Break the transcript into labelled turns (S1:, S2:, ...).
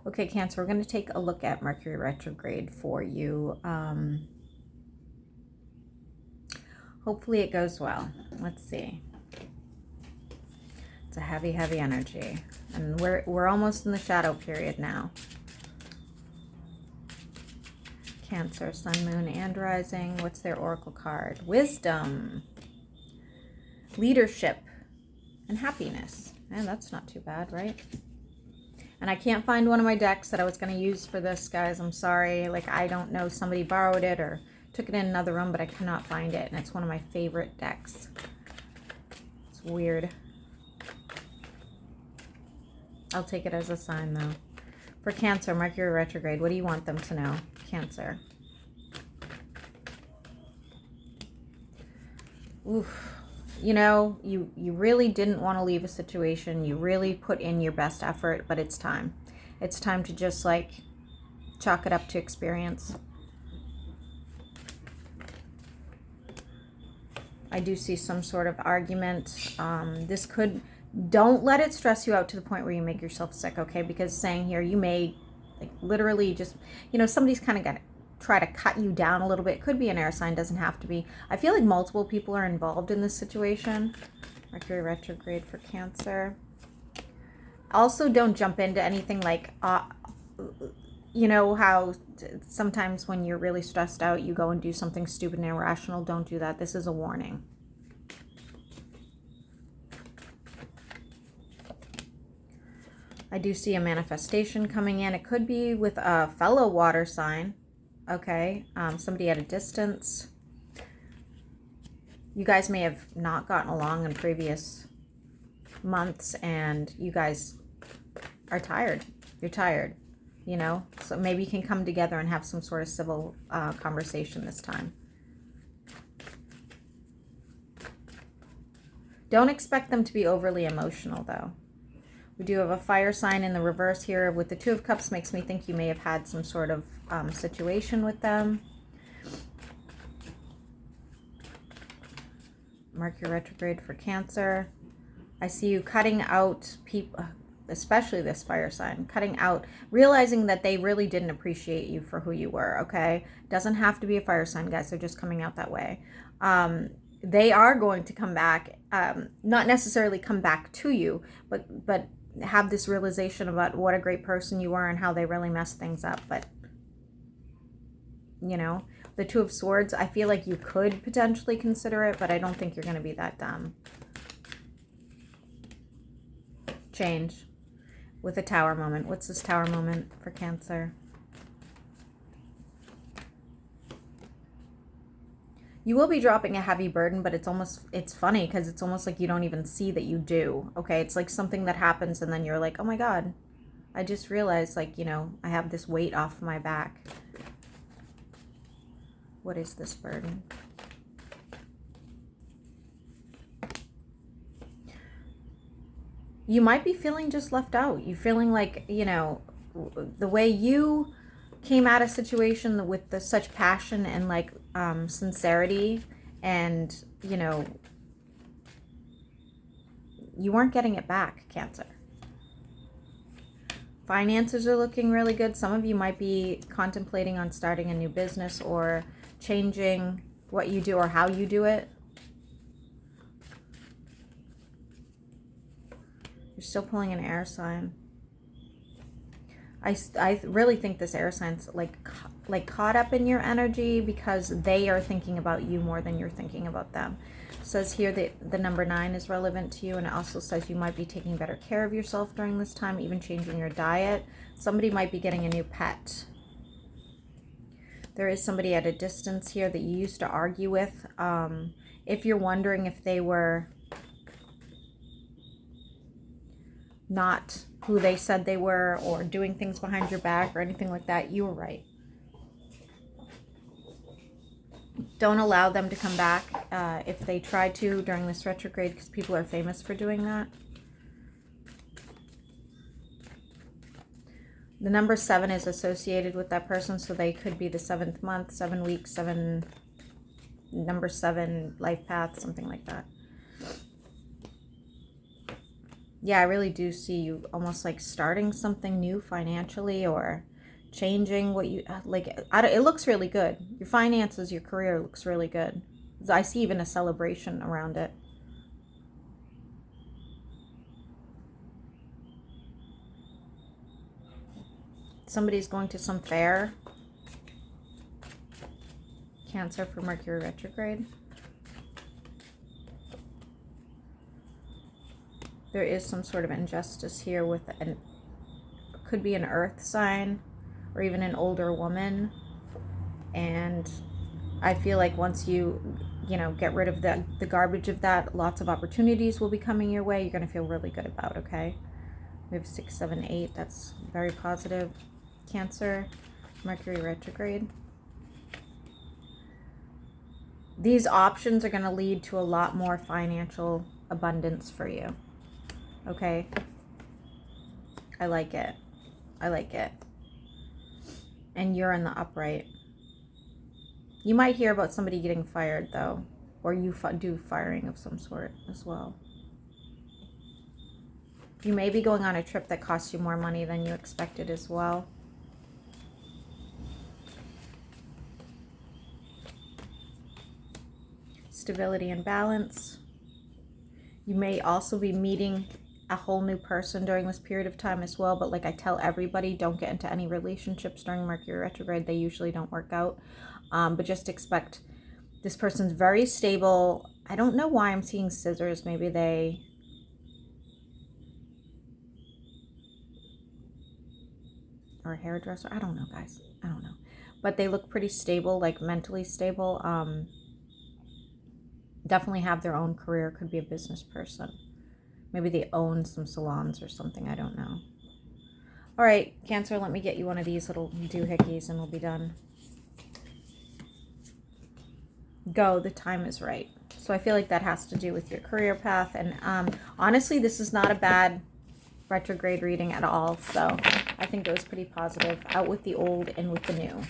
S1: Okay, Cancer, we're going to take a look at Mercury retrograde for you. Hopefully it goes well. Let's see. It's a heavy, heavy energy. And we're almost in the shadow period now. Cancer, Sun, Moon, and Rising. What's their oracle card? Wisdom, leadership, and happiness. And that's not too bad, right? And I can't find one of my decks that I was going to use for this, guys. I'm sorry. Like, I don't know. Somebody borrowed it or took it in another room, but I cannot find it. And it's one of my favorite decks. It's weird. I'll take it as a sign, though. For Cancer, Mercury retrograde, what do you want them to know? Cancer. Oof. You know, you really didn't want to leave a situation. You really put in your best effort, but it's time. It's time to just, like, chalk it up to experience. I do see some sort of argument. This could... Don't let it stress you out to the point where you make yourself sick, okay? Because saying here, you may, like, literally just, you know, somebody's kind of got to try to cut you down a little bit. It could be an air sign, doesn't have to be. I feel like multiple people are involved in this situation. Mercury retrograde for Cancer. Also, don't jump into anything like, you know how sometimes when you're really stressed out, you go and do something stupid and irrational. Don't do that. This is a warning. I do see a manifestation coming in. It could be with a fellow water sign, okay? Somebody at a distance. You guys may have not gotten along in previous months and you guys are tired. You're tired, you know? So maybe you can come together and have some sort of civil conversation this time. Don't expect them to be overly emotional, though. We do have a fire sign in the reverse here with the Two of Cups. Makes me think you may have had some sort of situation with them. Mercury retrograde for Cancer. I see you cutting out people, especially this fire sign, cutting out, realizing that they really didn't appreciate you for who you were, okay? Doesn't have to be a fire sign, guys. They're just coming out that way. They are going to come back, not necessarily come back to you, but have this realization about what a great person you are and how they really messed things up. But, you know, the Two of Swords, I feel like you could potentially consider it, but I don't think you're going to be that dumb. Change with a Tower moment. What's this Tower moment for Cancer? You will be dropping a heavy burden, but it's funny because it's almost like you don't even see that you do, okay? It's like something that happens and then you're like, oh my God, I just realized, like, you know, I have this weight off my back. What is this burden? You might be feeling just left out. You're feeling like, you know, the way you came at a situation with such passion and like sincerity, and you know, you weren't getting it back, Cancer. Finances are looking really good. Some of you might be contemplating on starting a new business or changing what you do or how you do it. You're still pulling an air sign. I really think this air sign's like caught up in your energy because they are thinking about you more than you're thinking about them. It says here that the number 9 is relevant to you, and it also says you might be taking better care of yourself during this time, even changing your diet. Somebody might be getting a new pet. There is somebody at a distance here that you used to argue with. If you're wondering if they were not who they said they were or doing things behind your back or anything like that, you were right. Don't allow them to come back if they try to during this retrograde, because people are famous for doing that. The number 7 is associated with that person, so they could be the 7th month, 7 weeks, number 7 life path, something like that. Yeah, I really do see you almost like starting something new financially, or changing what you like. It looks really good. Your finances, your career looks really good. I see even a celebration around it. Somebody's going to some fair. Cancer for Mercury retrograde. There is some sort of injustice here with could be an earth sign or even an older woman. And I feel like once you know, get rid of the garbage of that, lots of opportunities will be coming your way. You're going to feel really good about, okay? We have 6, 7, 8. That's very positive. Cancer, Mercury retrograde. These options are going to lead to a lot more financial abundance for you. Okay? I like it. I like it. And you're in the upright. You might hear about somebody getting fired, though. Or you do firing of some sort as well. You may be going on a trip that costs you more money than you expected as well. Stability and balance. You may also be meeting a whole new person during this period of time as well. But like I tell everybody, don't get into any relationships during Mercury retrograde. They usually don't work out. But just expect this person's very stable. I don't know why I'm seeing scissors. Maybe they... or a hairdresser. I don't know, guys. I don't know. But they look pretty stable, like mentally stable. Definitely have their own career. Could be a business person. Maybe they own some salons or something. I don't know. All right, Cancer, let me get you one of these little doohickeys and we'll be done. Go. The time is right. So I feel like that has to do with your career path. And honestly, this is not a bad retrograde reading at all. So I think it was pretty positive. Out with the old, in with the new.